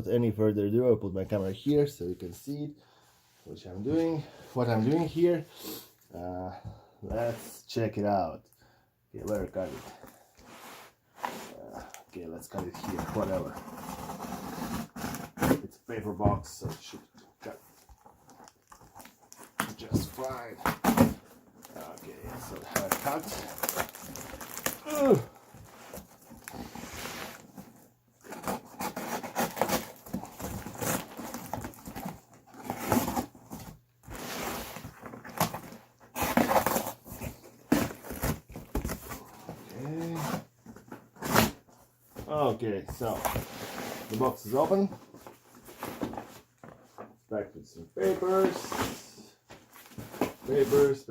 Without any further ado, I'll put my camera here so you can see it, which I'm doing. What I'm doing here. Let's check it out. Okay, where cut it? Okay, let's cut it here. Whatever. It's a paper box, so it should cut just fine. Okay, so I have it cut. Ugh. Okay, so the box is open. Back with some papers. Papers.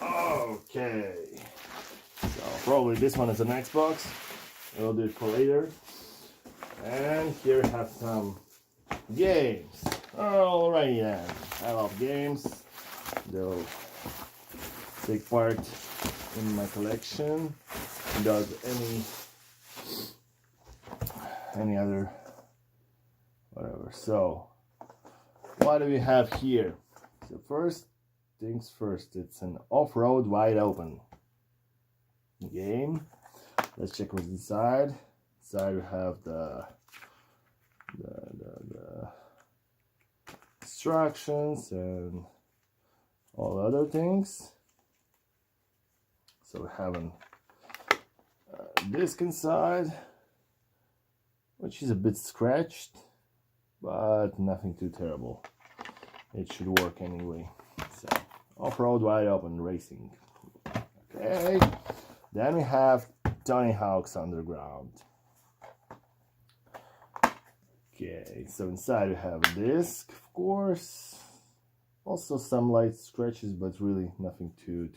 Okay, so probably this one is an Xbox. I'll do it for later. And here we have some games. Alright, yeah, I love games. They'll take part in my collection without any other whatever. So what do we have here? So first things first, it's an off-road wide open game. Let's check what's inside. Inside we have the instructions and all other things. So we have a disc inside, which is a bit scratched, but nothing too terrible. It should work anyway. So off-road wide open racing. Okay, then we have Tony Hawk's Underground. Okay, so inside we have a disc, of course. Also some light scratches, but really nothing too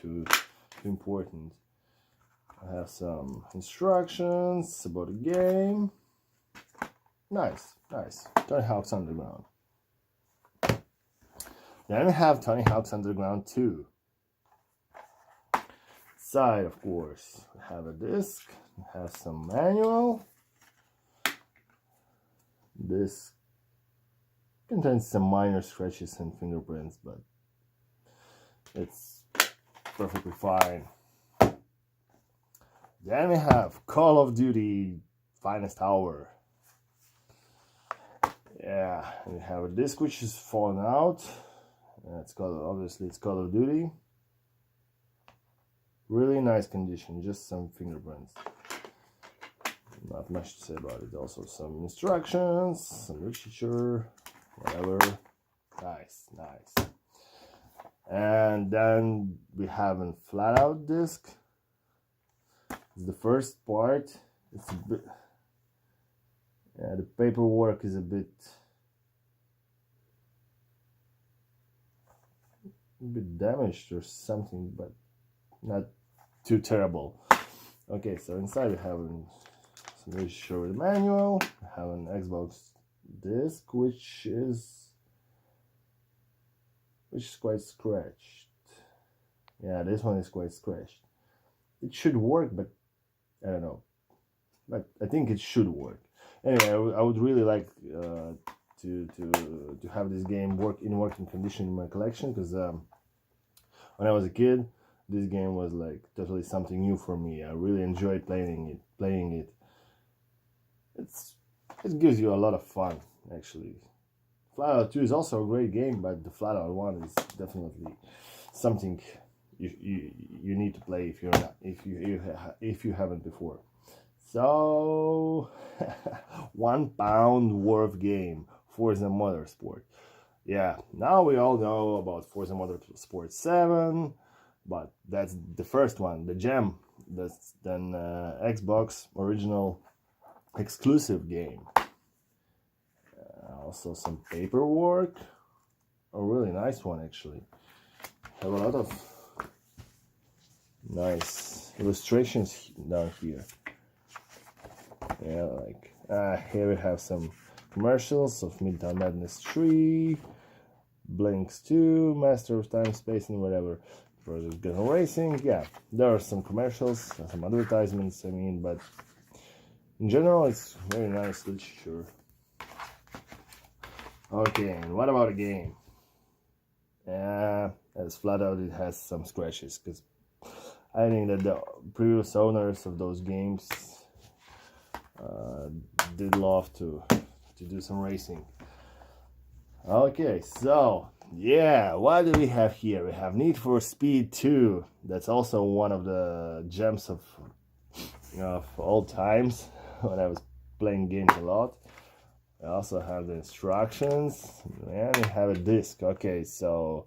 important. I have some instructions about the game. Nice. Tony Hawk's Underground. Then we have Tony Hawk's Underground 2. Inside, of course, we have a disc. We have some manual. This contains some minor scratches and fingerprints, but it's perfectly fine. Then we have Call of Duty Finest Hour. Yeah, we have a disc which is fallen out. It's obviously Call of Duty. Really nice condition, just some fingerprints. Not much to say about it. Also some instructions, some literature, whatever. Nice. And then we have a flat out disc. It's the first part. It's a bit, yeah, the paperwork is a bit damaged or something, but not too terrible. Okay, so inside we have some literature with a manual. We have an Xbox disc which is quite scratched. Yeah, this one is quite scratched. It should work, but I don't know. But I think it should work. Anyway, I would really like to have this game in working condition in my collection, because when I was a kid, this game was like totally something new for me. I really enjoyed playing it. It gives you a lot of fun, actually. Flatout 2 is also a great game, but the Flatout 1 is definitely something you need to play if you haven't before. So £1 worth game, Forza Motorsport. Yeah, now we all know about Forza Motorsport 7, but that's the first one, the gem. That's then Xbox original exclusive game. Also some paperwork, a really nice one actually. Have a lot of nice illustrations down here. Yeah, like here we have some commercials of Midtown Madness 3, Blinks 2, Master of Time, Space, and whatever. Project Gun Racing. Yeah, there are some commercials, some advertisements, I mean, but in general, it's very nice literature. Okay, and what about a game? As flat out, it has some scratches, because I think that the previous owners of those games did love to do some racing. Okay, so yeah, what do we have here? We have Need for Speed 2. That's also one of the gems of all times when I was playing games a lot. I also have the instructions and we have a disc. Okay, so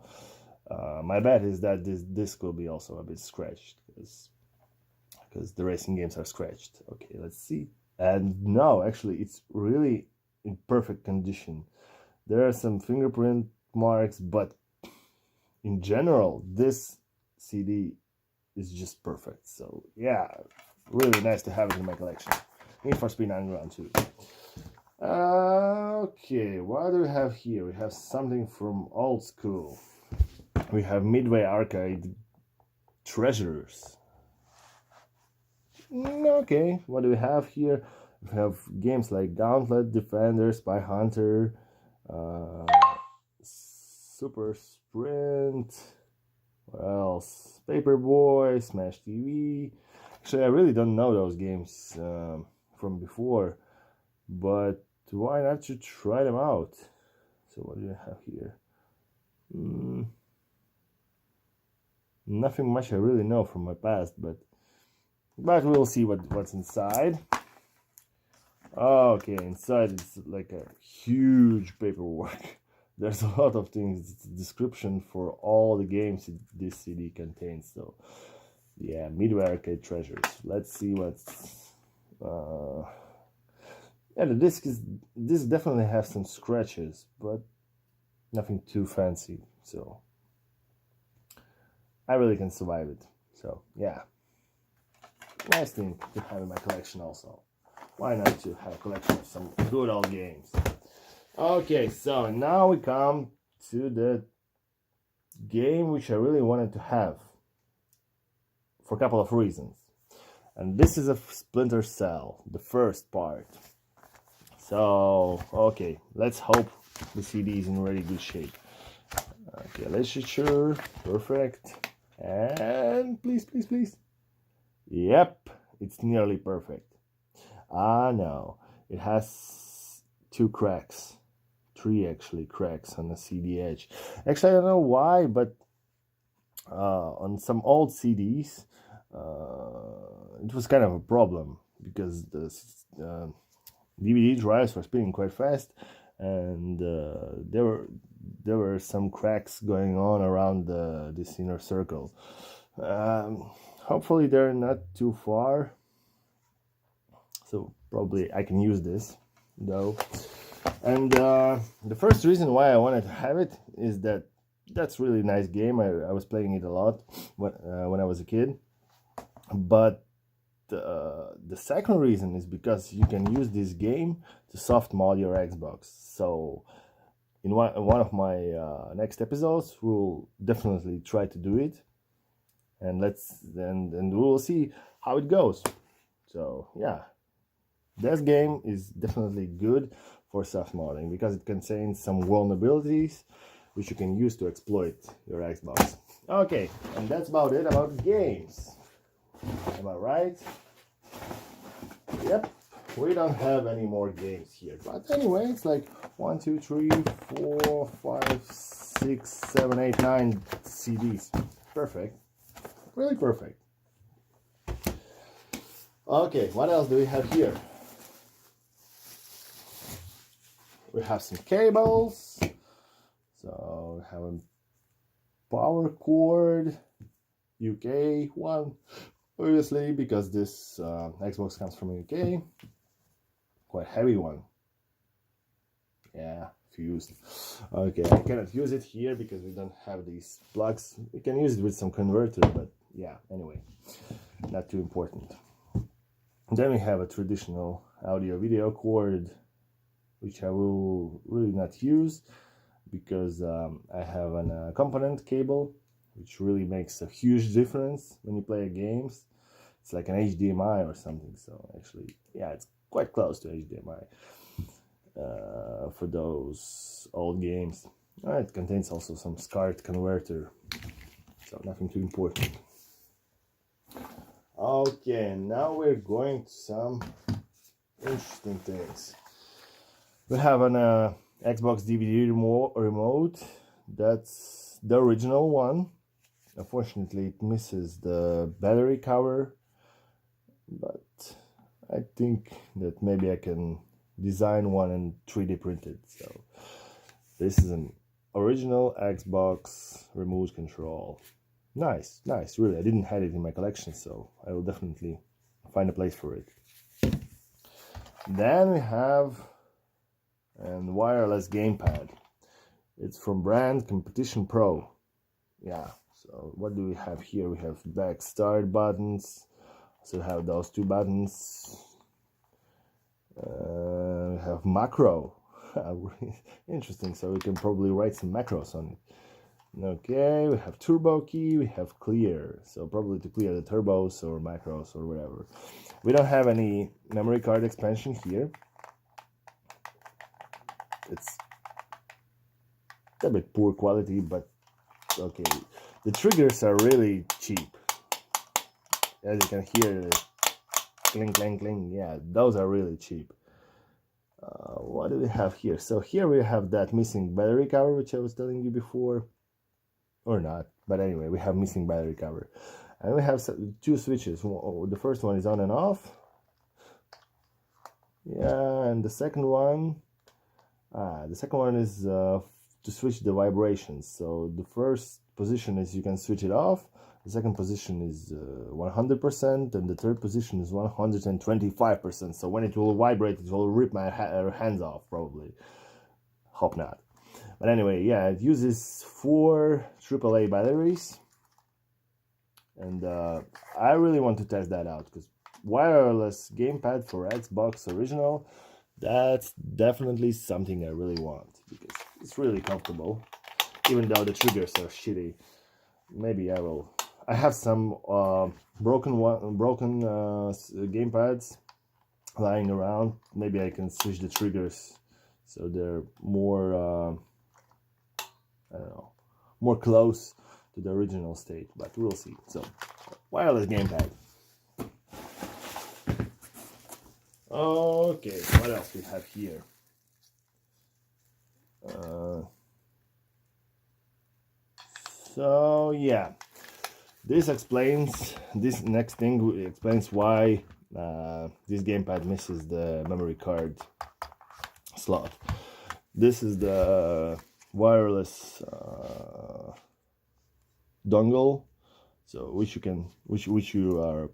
my bet is that this disc will be also a bit scratched because the racing games are scratched. Okay, let's see. And no, actually, it's really in perfect condition. There are some fingerprint marks, but in general, this CD is just perfect. So yeah, really nice to have it in my collection. Need for Speed Underground 2. Okay, what do we have here? We have something from old school. We have Midway Arcade Treasures. Okay, what do we have here? We have games like Gauntlet, Defender, Spy Hunter, Super Sprint, what else? Paperboy, Smash TV. Actually, I really don't know those games from before, but why not to try them out? So what do you have here? Nothing much I really know from my past, but we'll see what's inside. Okay, inside it's like a huge paperwork. There's a lot of things. It's a description for all the games this CD contains. So yeah, Midway Arcade Treasures. Let's see what's yeah, the disc definitely has some scratches, but nothing too fancy, so I really can survive it. So yeah, nice thing to have in my collection also. Why not to have a collection of some good old games? Okay, so now we come to the game which I really wanted to have for a couple of reasons. And this is a Splinter Cell, the first part. So, okay, let's hope the CD is in really good shape. Okay, literature, perfect. And please, please, please. Yep, it's nearly perfect. Ah, no, it has 2 cracks. 3 actually cracks on the CD edge. Actually, I don't know why, but on some old CDs, it was kind of a problem because the DVD drives were spinning quite fast, and there were some cracks going on around this inner circle. Hopefully they're not too far, so probably I can use this though. And the first reason why I wanted to have it is that that's really nice game. I was playing it a lot when I was a kid, but the second reason is because you can use this game to soft mod your Xbox. So in one of my next episodes, we'll definitely try to do it, and we'll see how it goes. So yeah, this game is definitely good for soft modding because it contains some vulnerabilities which you can use to exploit your Xbox. Okay, and that's about it about games. Am I right? Yep, we don't have any more games here. But anyway, it's like 1, 2, 3, 4, 5, 6, 7, 8, 9 CDs. Perfect. Really perfect. Okay, what else do we have here? We have some cables. So we have a power cord, UK one, obviously because this Xbox comes from UK. Quite heavy one. Yeah, fused. Okay, I cannot use it here because we don't have these plugs. We can use it with some converter, but yeah, anyway, not too important. Then we have a traditional audio video cord, which I will really not use because I have a component cable which really makes a huge difference when you play games. It's like an HDMI or something. So actually, yeah, it's quite close to HDMI for those old games. It contains also some SCART converter, so nothing too important. Okay, now we're going to some interesting things. We have an Xbox DVD remote. That's the original one. Unfortunately, it misses the battery cover, but I think that maybe I can design one and 3D print it. So this is an original Xbox remote control. Nice, really. I didn't have it in my collection, so I will definitely find a place for it. Then we have a wireless gamepad. It's from brand Competition Pro. Yeah, so what do we have here? We have back start buttons. So we have those two buttons. We have macro. Interesting, so we can probably write some macros on it. Okay, we have turbo key, we have clear, so probably to clear the turbos or macros or whatever. We don't have any memory card expansion here. It's a bit poor quality, but okay. The triggers are really cheap. As you can hear, the cling, clang, cling. Yeah, those are really cheap. What do we have here? So here we have that missing battery cover, which I was telling you before. Or not, but anyway, we have missing battery cover. And we have two switches. The first one is on and off. Yeah, and the second one is to switch the vibrations. So the first position is you can switch it off. The second position is 100%, and the third position is 125%. So when it will vibrate, it will rip my hands off, probably. Hope not. But anyway, yeah, it uses 4 AAA batteries. And I really want to test that out, because wireless gamepad for Xbox original, that's definitely something I really want, because it's really comfortable, even though the triggers are shitty. Maybe I will. I have some broken gamepads lying around. Maybe I can switch the triggers so they're more I don't know, more close to the original state, but we'll see. So, wireless gamepad. Okay, what else we have here? So yeah, this next thing explains why this gamepad misses the memory card slot. This is the wireless dongle, so which you are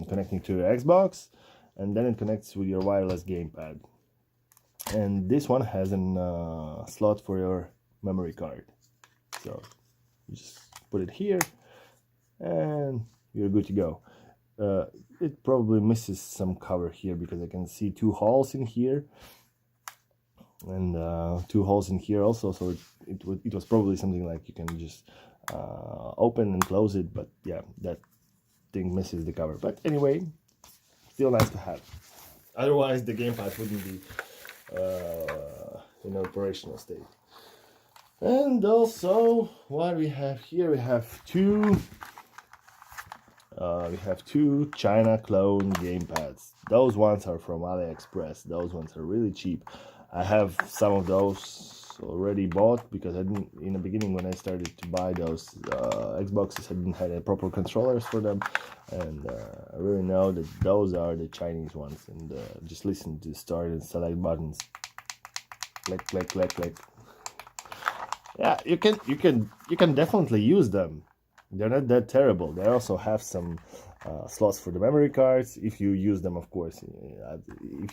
connecting to your Xbox, and then it connects with your wireless gamepad. And this one has a slot for your memory card, so you just put it here and you're good to go. It probably misses some cover here, because I can see 2 holes in here and 2 holes in here also, so it was probably something like you can just open and close it, but yeah, that thing misses the cover. But anyway, still nice to have. Otherwise the gamepad wouldn't be in operational state. And also, what we have here, we have two China clone gamepads. Those ones are from AliExpress. Those ones are really cheap. I have some of those already bought, because I didn't, in the beginning when I started to buy those Xboxes, I didn't have any proper controllers for them, and I really know that those are the Chinese ones. And just listen to start and select buttons. Click, click, click, click. Yeah, you can definitely use them. They're not that terrible. They also have some slots for the memory cards, if you use them, of course.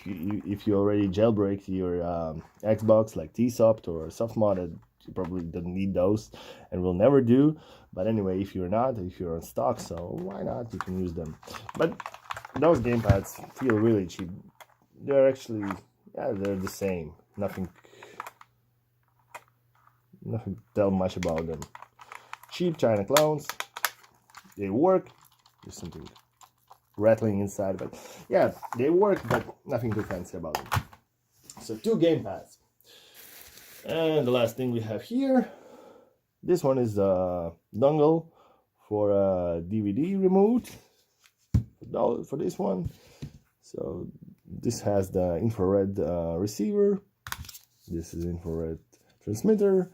If you already jailbreak your Xbox like TSoft or Softmodded, you probably don't need those and will never do. But anyway, if you're on stock, so why not? You can use them. But those gamepads feel really cheap. They're actually, yeah, they're the same. Nothing to tell much about them. cheap China clones. They work. There's something rattling inside, but yeah, they work, but nothing too fancy about them. So 2 gamepads. And the last thing we have here, this one is a dongle for a DVD remote for this one. So this has the infrared receiver. This is infrared transmitter,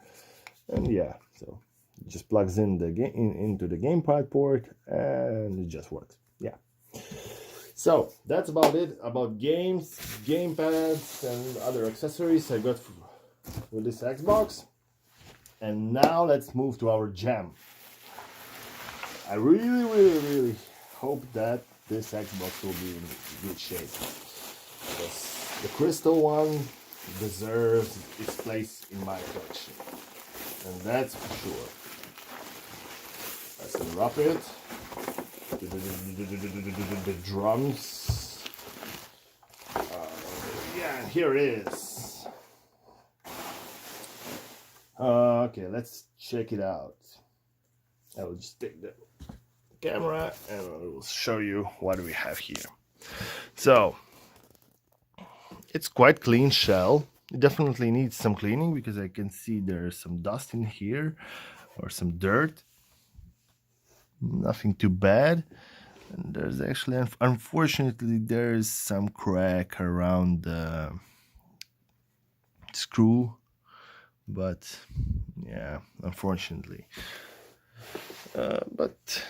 and yeah, so it just plugs in the into the gamepad port, and it just works. Yeah. So that's about it about games, gamepads, and other accessories I got with this Xbox. And now let's move to our jam. I really hope that this Xbox will be in good shape, because the crystal one deserves its place in my collection, and that's for sure. Let's unwrap it. The drums. Yeah, here it is. Okay, let's check it out. I will just take the camera and I will show you what we have here. So it's quite clean shell. It definitely needs some cleaning because I can see there's some dust in here or some dirt. Nothing too bad. And there's actually, unfortunately, there's some crack around the screw, but yeah, unfortunately. But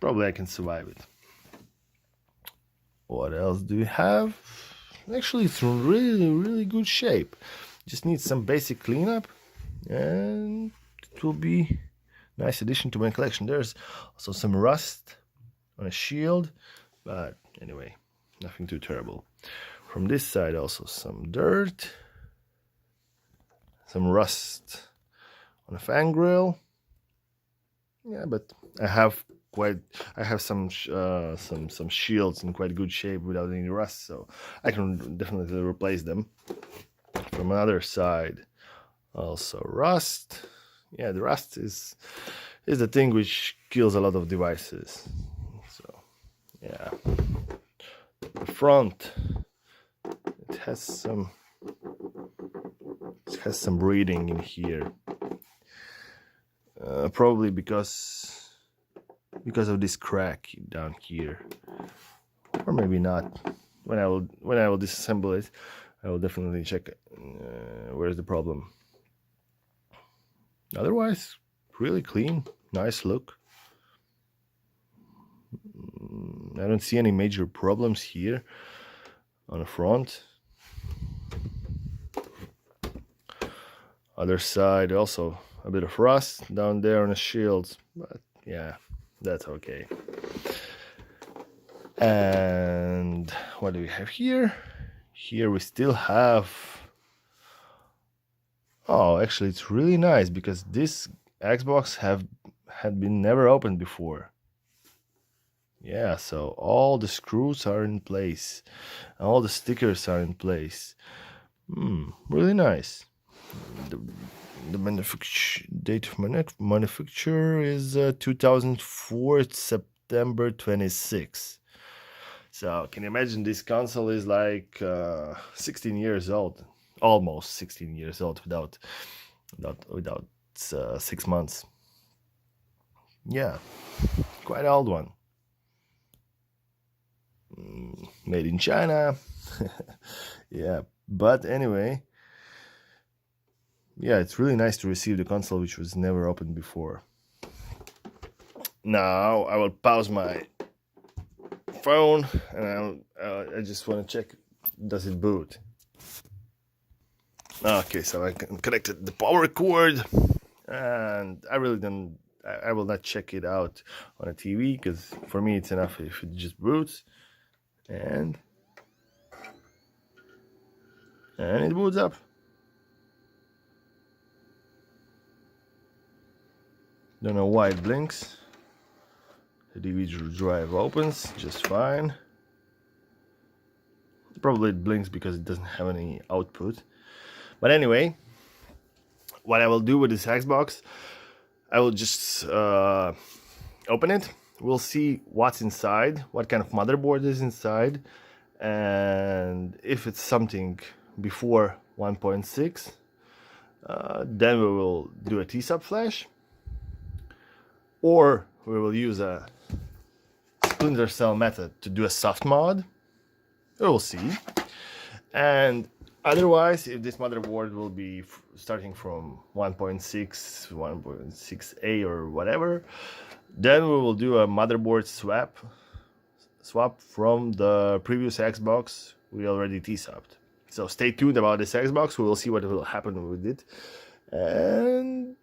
probably I can survive it. What else do we have? Actually, it's in really good shape. Just needs some basic cleanup, and it will be a nice addition to my collection. There's also some rust on a shield, but anyway, nothing too terrible. From this side also some dirt, some rust on a fan grill. Yeah, but I have some shields in quite good shape without any rust, so I can definitely replace them. From another side, also rust. Yeah, the rust is the thing which kills a lot of devices. So yeah, the front, it has some breathing in here, probably because of this crack down here, or maybe not. When I will disassemble it, I will definitely check where's the problem. Otherwise, really clean, nice look. I don't see any major problems here on the front. Other side also a bit of rust down there on the shields, but yeah, that's okay. And what do we have here? Here we still have, oh, actually it's really nice because this Xbox had been never opened before. Yeah, so all the screws are in place, all the stickers are in place. Really nice. The date of manufacture is 2004 September 26. So can you imagine, this console is like 16 years old, almost 16 years old without 6 months. Yeah, quite old one. Made in China. Yeah, but anyway, yeah, it's really nice to receive the console which was never opened before. Now I will pause my phone and I just want to check, does it boot? Okay, so I connected the power cord, and I will not check it out on a TV, because for me it's enough if it just boots, and it boots up. Don't know why it blinks. The DVD drive opens just fine. Probably it blinks because it doesn't have any output. But anyway, what I will do with this Xbox, I will just open it. We'll see what's inside, what kind of motherboard is inside, and if it's something before 1.6, then we will do a T-sub flash, or we will use a Splinter Cell method to do a soft mod. We'll see. And otherwise, if this motherboard will be starting from 1.6, 1.6A or whatever, then we will do a motherboard swap from the previous Xbox we already T-subbed. So stay tuned about this Xbox. We will see what will happen with it, and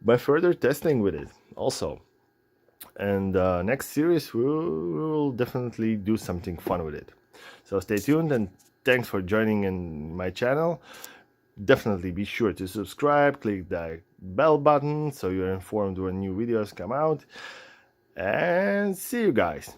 by further testing with it also. And next series we will definitely do something fun with it. So stay tuned, and thanks for joining in my channel. Definitely be sure to subscribe, click the bell button so you're informed when new videos come out, and see you guys.